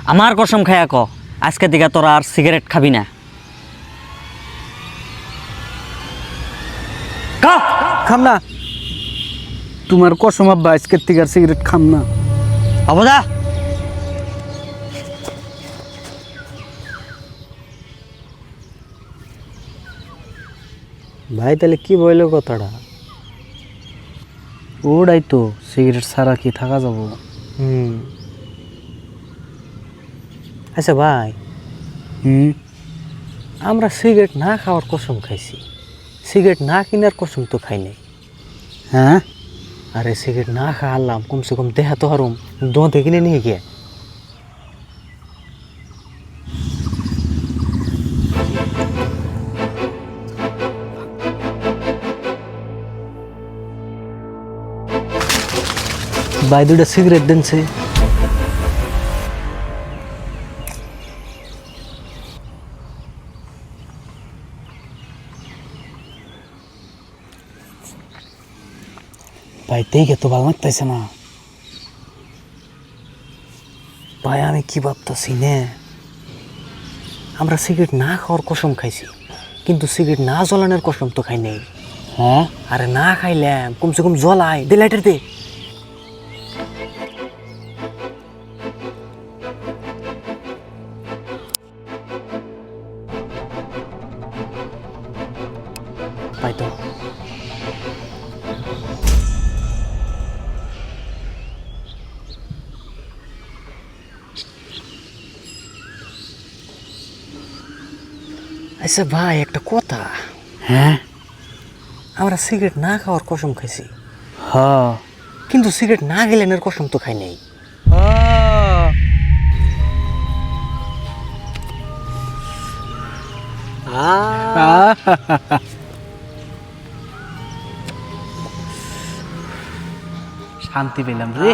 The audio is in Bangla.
আমার কসম খায়া ক আজকে দিকে তোরা আর সিগারেট খাবি না। কা খাম না, তোমার কসম আব্বা আজকের থেকে আর সিগারেট খাম না। অবদা ভাই তাহলে কি বললো কথাটা? ওটাই তো, সিগারেট ছাড়া কি থাকা যাব? আচ্ছা ভাই, আমরা সিগারেট না খাওয়ার কসম খাইছি, সিগারেট না কেনার কসম তো খাই নাই। হ্যাঁ, আরে সিগারেট না খাওয়ালাম, কমসে কম দেহা তো হারুম, দোঁতে কিনে নিয়ে গিয়ে। ভাই দুইটা সিগারেট দেনছে। ভাই দেখে তো ভালো লাগতেছে না। ভাই আমি কি ভাবতেছি নে, আমরা সিগারেট না খাওয়ার কসম খাইছি, কিন্তু সিগারেট না জ্বলানোর কসম তো খাই নাই। হ্যাঁ, আরে না খাইলাম, কমসে কম জ্বলাই দে, লাইটার দে। পাই তো আচ্ছা ভাই একটা কথা, হ্যাঁ, আমরা সিগারেট না খাওয়ার কসম খাইছি, হ্যাঁ, কিন্তু সিগারেট না গেলেনের কসম তো খাই নাই। শান্তি পেলাম রে।